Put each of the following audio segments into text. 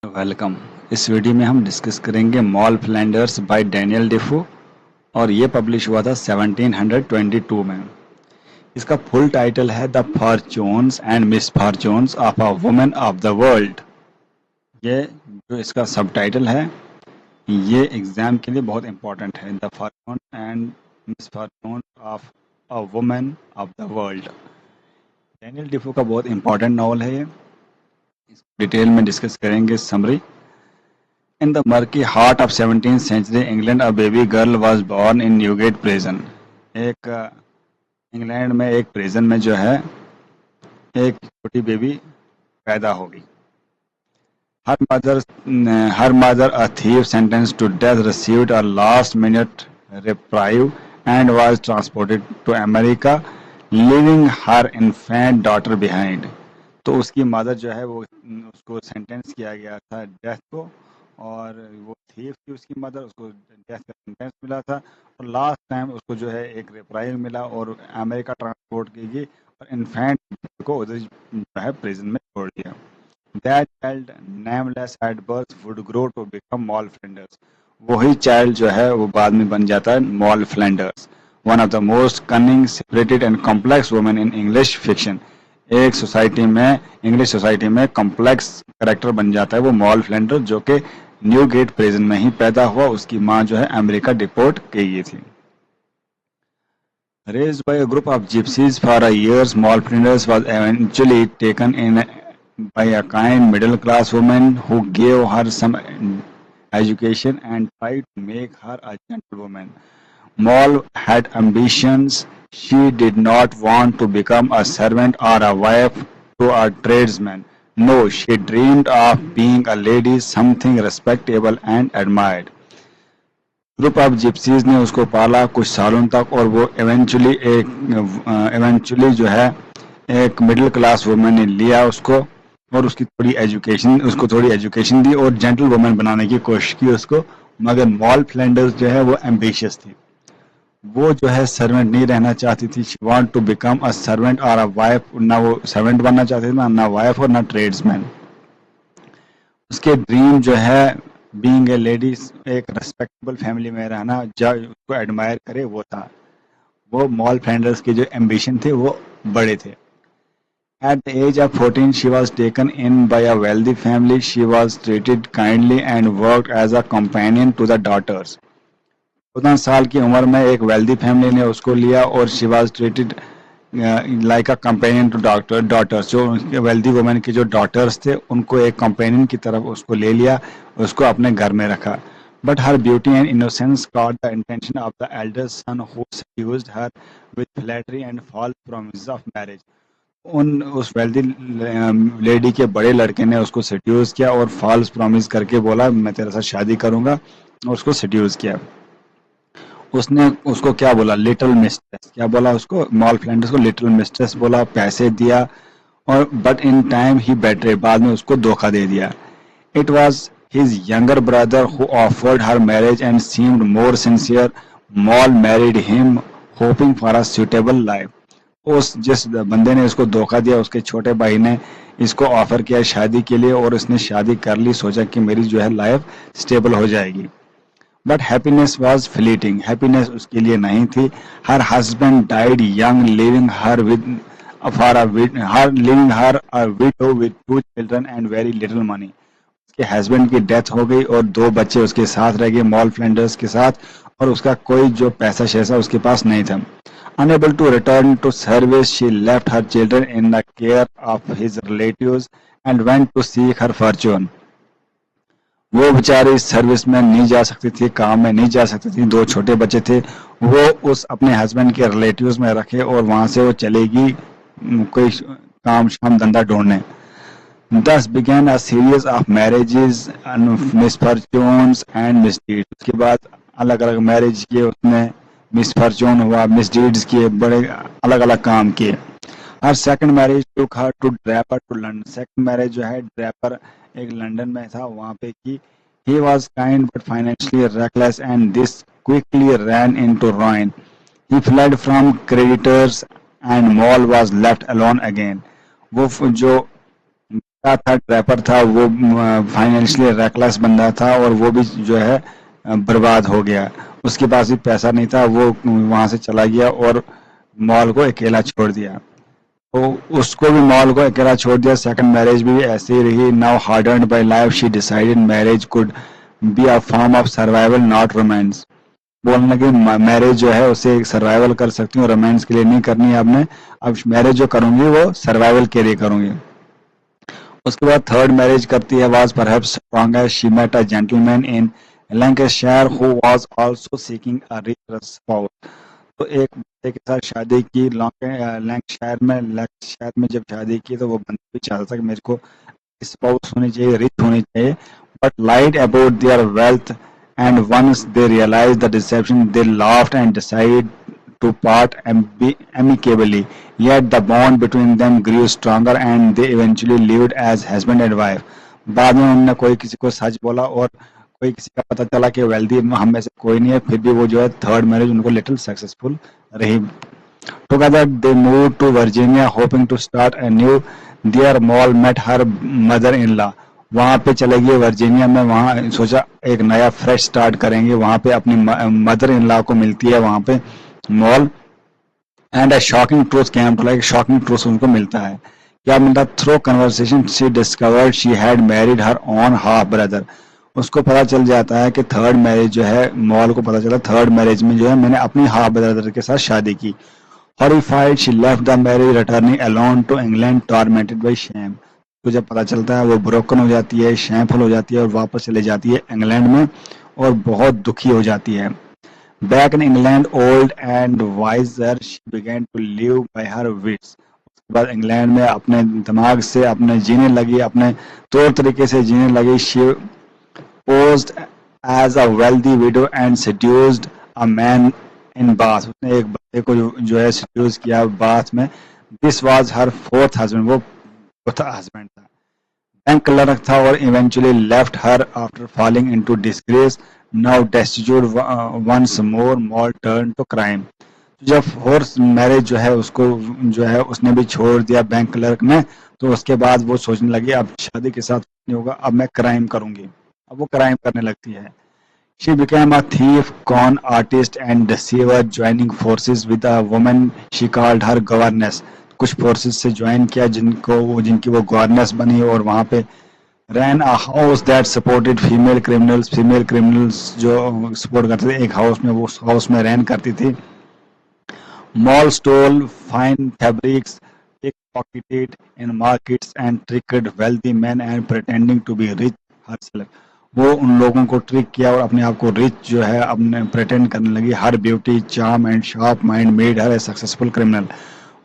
Welcome. इस video में हम डिस्कस करेंगे Moll Flanders by Daniel Defoe और ये पब्लिश हुआ था 1722 में। इसका फुल टाइटल है the fortunes and misfortunes of a woman of the world. ये जो इसका सब टाइटल है ये एग्जाम के लिए बहुत इंपॉर्टेंट है। The Fortune and misfortune of a woman of the world. Daniel Dafoe का बहुत इंपॉर्टेंट नॉवल है ये। इसको डिटेल में डिस्कस करेंगे। Summary: In the murky heart of 17th century England, a baby girl was born in Newgate prison. एक England में एक प्रिजन में जो है एक छोटी बेबी पैदा होगी। Her mother, a thief sentenced to death, received a last-minute reprieve and was transported to America, leaving her infant daughter behind. तो उसकी मदर जो है वो उसको सेंटेंस किया गया था डेथ को, और वो थीफ थी उसकी मदर, उसको डेथ का सेंटेंस मिला था और लास्ट टाइम उसको जो है एक रिप्राइल मिला और अमेरिका ट्रांसपोर्ट की गई और इन्फेंट को उधर जो है प्रिजन में छोड़ दिया। That child nameless at birth would grow to become Moll Flanders. वही चाइल्ड जो है वो बाद में बन जाता है Moll Flanders, one of the most cunning, separated and complex women in English fiction. एक सोसाइटी में, इंग्लिश सोसाइटी में कॉम्प्लेक्स करेक्टर बन जाता है वो मॉल फ्लैंडर, जो कि न्यू गेट प्रिजन में ही पैदा हुआ। उसकी माँ जो है अमेरिका डिपोर्ट की गई थी। Raised by a group of gypsies for a year, Small Flinders was eventually taken in by a kind middle-class woman who gave her some education and tried to make her a gentlewoman. Moll had ambitions. She did not want to become a servant or a wife to a tradesman. No, she dreamed of being a lady, something respectable and admired. Group of gypsies ने उसको पाला कुछ सालों तक और वो eventually जो है एक मिडिल क्लास वुमेन ने लिया उसको और उसको थोड़ी एजुकेशन दी और जेंटल वुमेन बनाने की कोशिश की उसको। मगर मॉल फ्लैंडर्स जो है वो एम्बिशियस थी। वो जो है सर्वेंट नहीं रहना चाहती थी। She want to become a servant और अ वाइफ। ना वो सर्वेंट बनना चाहती थी, ना वाइफ और ना ट्रेड्समैन। उसके ड्रीम जो है बीइंग ए लेडी, एक रेस्पेक्टेबल फैमिली में रहना, जो उसको एडमायर करे, वो था। वो मॉल फ्लैंडर्स के जो एम्बिशन थे वो बड़े थे। At the age of 14, she was taken in by a wealthy family. She was treated kindly and worked as a companion to the daughters. 14 साल की उम्र में एक वेल्दी फैमिली ने उसको लिया और she was treated like a companion to daughters. जो उनके वेल्दी वुमेन के जो डॉटर्स थे उनको एक कंपेनियन की तरफ उसको ले लिया, उसको अपने घर में रखा। But her beauty and innocence caught the attention of the eldest son, who seduced her with flattery and false promises of marriage. उस वेल्दी लेडी के बड़े लड़के ने उसको सेड्यूस किया और फॉल्स प्रॉमिस करके बोला मैं तेरे साथ शादी करूंगा, और उसको सेड्यूस किया। उसने उसको क्या बोला, लिटिल मिस्ट्रेस। क्या बोला उसको? मॉल फ्लैंडर्स को लिटिल मिस्ट्रेस बोला, पैसे दिया, और but in time he betray, बाद में उसको धोखा दे दिया। It was his younger brother who offered her marriage and seemed more sincere. Mall married him hoping for a suitable life. उस जिस बंदे ने इसको धोखा दिया, उसके छोटे भाई ने इसको ऑफर किया शादी के लिए और उसने शादी कर ली, सोचा कि मेरी जो है लाइफ स्टेबल हो जाएगी। But happiness was fleeting. Happiness उसके लिए नहीं थी। Her husband died young, living her a window with 2 children and very little money. उसके हस्बैंड की डेथ हो गई और 2 बच्चे उसके साथ रह गए मॉल फ्लैंडर्स के साथ, और उसका कोई जो पैसा शैसा उसके पास नहीं था। Unable to return to service, she left her children in the care of his relatives and went to seek her fortune. वो बेचारी सर्विस में नहीं जा सकती थी, काम में नहीं जा सकती थी, 2 छोटे बच्चे थे, वो उस अपने हस्बैंड के रिलेटिव्स में रखे और वहां से वो चलेगी कोई काम शाम धंधा ढूंढने। Thus began a series of marriages and misfortunes and misdeeds. उसके बाद अलग अलग मैरिज किए उसने, मिसफॉर्चून हुआ, मिसडीड्स किए, बड़े अलग अलग काम किए। Her second marriage took her to draper to London. Second marriage जो है ड्रैपर एक लंदन में था वहां पे की। He was kind but financially reckless and this quickly ran into ruin. He fled from creditors and Moll was left alone again. वो जो था, ट्रैपर था, वो फाइनेंशियली रेकलेस बंदा था और वो भी जो है बर्बाद हो गया। उसके पास भी पैसा नहीं था, वो वहां से चला गया और मॉल को अकेला छोड़ दिया। तो उसको भी मॉल को अकेला छोड़ दिया। सेकंड मैरिज भी ऐसे ही रही। Now hardened bye life she decided marriage could be a form of survival not romance. बोलने लगे मैरिज जो है उसे सर्वाइवल कर सकती हूँ, रोमांस के लिए नहीं करनी है आपने। अब मैरिज जो करूंगी वो सर्वाइवल के लिए करूंगी। उसके बाद थर्ड मैरिज करती है। Was perhaps stronger she met a gentleman in Lancashire who was also seeking a rich spouse. तो एक बंदे के साथ शादी की लैंकाशायर में जब शादी की तो वो बंदा भी चाहता था कि मेरे को स्पाउस होनी चाहिए, रिच होनी चाहिए, but lied about their wealth, and once they realized the deception, they laughed and decided to part amicably. Yet the bond between them grew stronger, and they eventually lived as husband and wife. बाद में उन्होंने कोई किसी को सच बोला और कोई किसी का पता चला कि वेल्दी हम में से कोई नहीं है, फिर भी वो जो है थर्ड मैरिज उनको लिटिल सक्सेसफुल रही। Together they moved to Virginia hoping to start anew. There Moll met her mother-in-law. वहाँ पे चले गए वर्जीनिया में, वहाँ सोचा एक नया फ्रेश स्टार्ट करेंगे। वहाँ पे अपनी मदर इन लॉ को मिलती है वहाँ पे Moll. And a shocking truth came to like, shocking truth उनको मिलता है। क्या मिलता है? Through conversation she discovered she had married her own half brother. उसको पता चल जाता है कि थर्ड मैरिज जो है, मॉल को पता चला थर्ड मैरिज में जो है मैंने अपनी हाफ ब्रदर के साथ शादी की। Horrified, she left the marriage, returning alone to England, tormented by shame. तो जब पता चलता है वो ब्रोकन हो जाती है, शेमफुल हो जाती है और वापस चले जाती है इंग्लैंड में और बहुत दुखी हो जाती है। Back in England, old and wiser, she began to live by her wits. उसके बाद इंग्लैंड में अपने दिमाग से अपने जीने लगी, अपने तौर तरीके से जीने लगी। She posed as a wealthy widow and seduced a man in bath. उसने एक बंदे को जो है सेड्यूस किया बाथ में। This was her fourth husband, वो चौथा हस्बैंड था। बैंक क्लर्क था और eventually left her after falling into disgrace. Now destitute once more, Moll turn to crime. जब फोर्थ मैरिज जो है उसको जो है उसने भी छोड़ दिया बैंक क्लर्क ने, तो उसके बाद वो सोचने लगी अब शादी के साथ नहीं होगा, अब मैं क्राइम करूंगी। अब वो क्राइम करने लगती है। She became a thief, con artist and deceiver, joining forces with a woman she called her governess. कुछ forces से join किया जिनकी वो governess बनी और वहाँ पे ran a house that supported female criminals जो support करते थे। एक house में वो house में ran करती थी। Mall stole fine fabrics, pickpocketed in markets and tricked wealthy men and pretending to be rich herself. वो उन लोगों को ट्रिक किया और अपने आप को रिच जो है अपने प्रेटेंड करने लगी। Her beauty charm and sharp mind made her a successful criminal.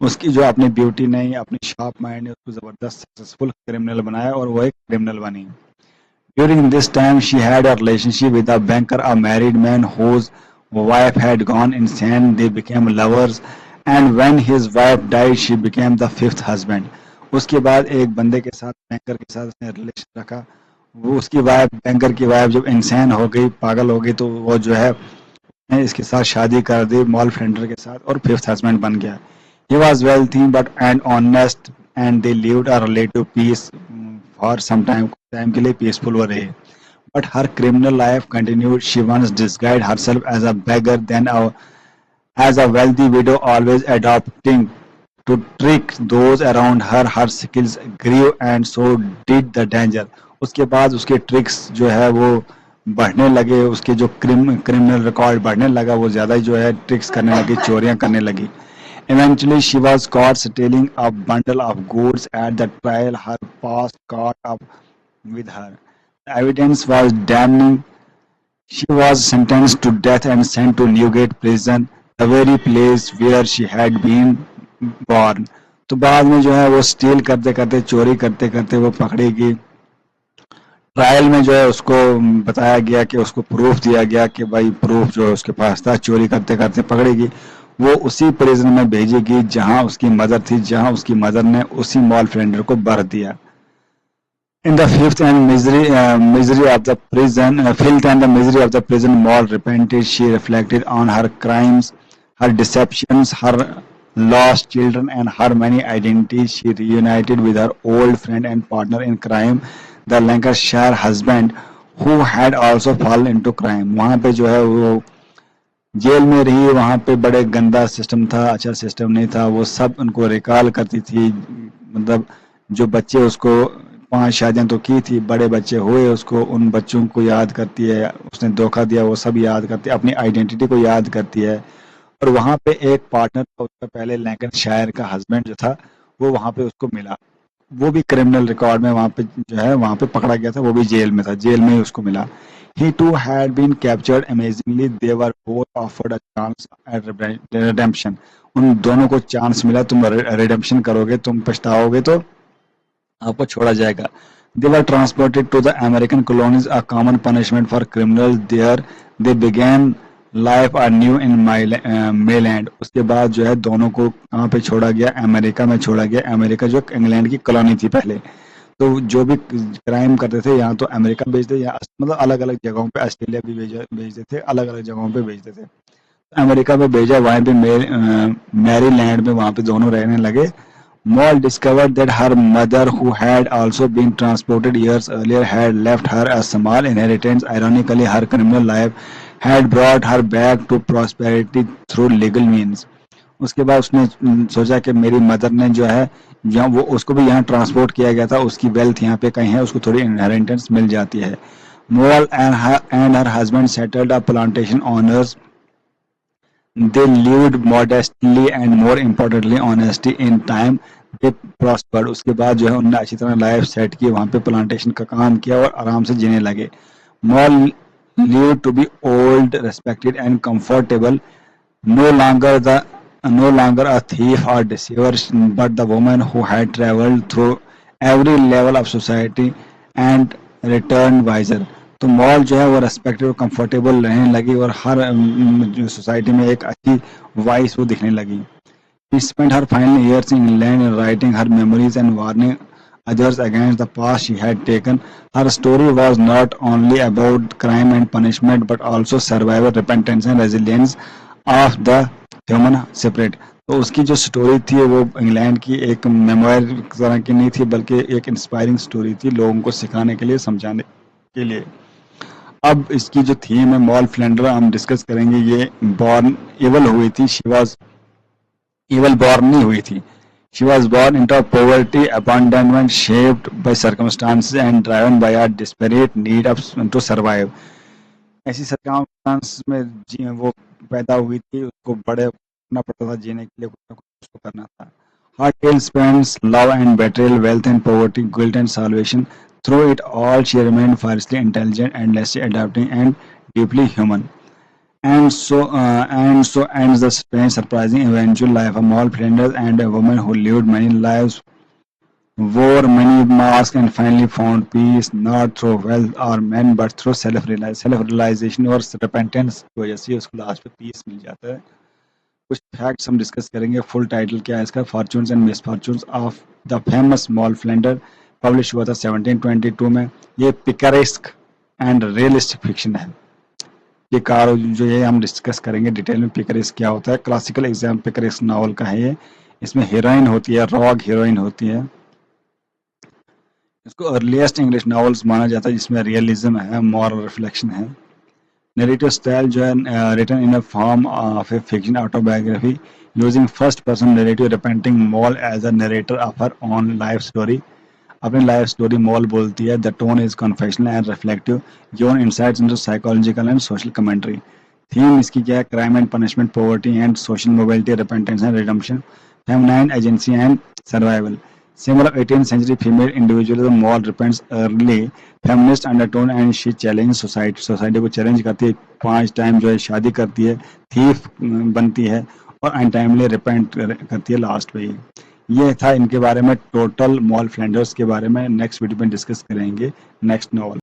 उसकी जो अपनी ब्यूटी नहीं, अपनी शार्प माइंड ने उसको जबरदस्त सक्सेसफुल क्रिमिनल बनाया और वो एक क्रिमिनल बनी। During this time she had a relationship with a banker, a married man whose wife had gone insane. They became lovers and when his wife died she became the fifth husband. उसके बाद एक बंदे के साथ, banker के साथ उसने relation रखा। वो उसकी वाइफ, बैंकर की वाइफ जब इंसान हो गई, पागल हो गई, तो वो जो है इसके साथ शादी कर दी मॉल फ्रेंडर के साथ और फिफ्थ हस्बैंड बन गया। He was wealthy but and honest and they lived a relative peace for some time के लिए पीसफुल हो रहे। But her criminal life continued. She once disguised herself as a beggar, then as a wealthy widow, always adopting to trick those around her. Her skills grew and so did the danger. उसके बाद उसके tricks जो है वो बढ़ने लगे, उसके जो क्रिमिनल रिकॉर्ड बढ़ने लगा, वो ज़्यादा जो है ट्रिक्स करने लगी, चोरियां करने लगी। Eventually she was caught stealing a bundle of goods at the trial. Her past caught up with her. The evidence was damning. She was sentenced to death and sent to Newgate prison, the very place where she had been born. तो बाद में जो है वो steel करते करते, चोरी करते करते वो पकड़ी गई। ट्रायल में जो है उसको बताया गया कि उसको प्रूफ दिया गया कि भाई प्रूफ जो है उसके पास था, चोरी करते करते पकड़ेगी। वो उसी प्रिजन में भेजेगी जहां उसकी मदर थी, जहां उसकी मदर ने उसी मॉल फ्रेंडर को बर्थ दिया। In the filth and misery of the prison, Maud repented. She reflected on her crimes, her deceptions, her lost children and her many identities. She reunited with her old friend and partner in crime, the Lancashire husband, who had also fallen into crime. वहाँ पे जो है वो jail में रही, वहाँ पे बड़े गंदा सिस्टम था, अच्छा सिस्टम नहीं था, वो सब उनको रिकॉल करती थी, मतलब जो बच्चे उसको 5 शादियां तो की थी, बड़े बच्चे हुए उसको, उन बच्चों को याद करती है, उसने धोखा दिया वो सब याद करती है, अपनी आइडेंटिटी को याद करती है। और वहाँ पे एक पार्टनर था उसका पहले, लैंकनशायर का हस्बैंड जो था, वो वहाँ पे उसको मिला, वो भी क्रिमिनल रिकॉर्ड में वहाँ पे जो है वहाँ पे पकड़ा गया था, वो भी जेल में था, जेल में ही उसको मिला। He too had been captured. Amazingly, they were both offered a chance at redemption. उन दोनों को चांस मिला, तुम रिडेम्पशन करोगे, तुम पछताओगे तो आपको छोड़ा जाएगा। They were transported to the American colonies, a common punishment for criminals there. They began life anew in mainland. उसके बाद जो है दोनों को कहाँ पे छोड़ा गया, अमेरिका में छोड़ा गया, अमेरिका जो इंग्लैंड की कॉलोनी थी पहले। तो जो भी क्राइम करते थे यहाँ तो अमेरिका भेजते, या मतलब अलग अलग जगहों पे, ऑस्ट्रेलिया भी भेजते थे, अलग अलग जगहों पे भेजते थे। अमेरिका में भेजा, वहाँ पे मैरीलैंड में वहाँ पे दोनों रहने लगे। Moll discovered that her mother, who had also been transported years earlier, had left her a small inheritance. Ironically, her criminal life had brought her back to prosperity through legal means. उसके बाद उसने सोचा कि मेरी mother ने जो है, जहाँ वो उसको भी यहाँ ट्रांसपोर्ट किया गया था, उसकी वेल्थ यहाँ पे कहीं है, उसको थोड़ी इनहेरिटेंस मिल जाती है। Moll and her husband settled a plantation owners. They lived modestly and more importantly honesty in time. They prospered. उसके बाद जो है उन्होंने अच्छी तरह लाइफ सेट की, वहाँ पे प्लांटेशन का काम किया और आराम से जीने लगे। Moll lived to be old, respected and comfortable. No longer the no longer a thief or deceiver, but the woman who had traveled through every level of society and returned wiser. तो mall जो है वो respected और comfortable रहने लगी और हर जो society में एक अच्छी वॉइस वो दिखने लगी। She spent her final years in England writing her memories and warning others against the path she had taken. Her story was not only about crime and punishment but also survival, repentance and resilience of the human spirit. तो उसकी जो story थी वो England की एक memoir तरह की नहीं थी, बल्कि एक इंस्पायरिंग स्टोरी थी, लोगों को सिखाने के लिए, समझाने के लिए। अब इसकी जो थीम है मॉल फ्लेंडर हम डिस्कस करेंगे। ये बॉर्न इवल हुई थी, शी वाज इवल बॉर्न नहीं हुई थी, she was born into poverty, abandonment, shaped by circumstances and driven by a desperate need of to survive. ऐसी सर्कमस्टांस में वो पैदा हुई थी, उसको बड़े करना पड़ता था, जीने के लिए कुछ ना कुछ उसको करना था। Her tale spans love and betrayal, wealth and poverty, guilt and salvation. Through it all, she remained fiercely intelligent, endlessly adapting, and deeply human. And so ends the strange, surprising, eventual life of Moll Flanders and a woman who lived many lives, wore many masks, and finally found peace, not through wealth or men, but through self-realization और repentance की वजह से उसको last पे piece मिल जाता है। कुछ facts हम डिस्कस करेंगे। फुल टाइटल क्या है इसका, fortunes and misfortunes of the famous mall Flander, publish हुआ था 1722 में। ये पिकरेस्क एंड रियलिस्टिक फिक्शन है। ये कार जो ये हम डिस्कस करेंगे डिटेल में, पिकरेस्क क्या होता है। क्लासिकल एग्जाम पिकरेस्क नावल का है ये। इसमें हीरोइन होती है, रॉग हीरोइन होती है। इसको अर्लीस्ट इंग्लिश नॉवेल्स माना जाता है जिसमें रियलिज्म है, मॉरल रिफ्लेक्शन है। Narrative style जो है written in a form of a fiction autobiography using first person narrative, representing Moll as a narrator of her own life story. अपनी लाइफ स्टोरी मॉल बोलती है। The tone is confessional and reflective, given insights into psychological and social commentary. Theme इसकी क्या है, crime and punishment, poverty and social mobility, repentance and redemption, feminine agency and survival. Symbol of 18th century female individualism, Moll represents early feminist undertone and she challenges society. Society को challenge करती है, 5 time जो है शादी करती है, thief बनती है और अनटाइमली रिपेंट करती है लास्ट पे। ये था इनके बारे में टोटल मॉल फ्लेंडर्स के बारे में। नेक्स्ट वीडियो में डिस्कस करेंगे नेक्स्ट नॉवल।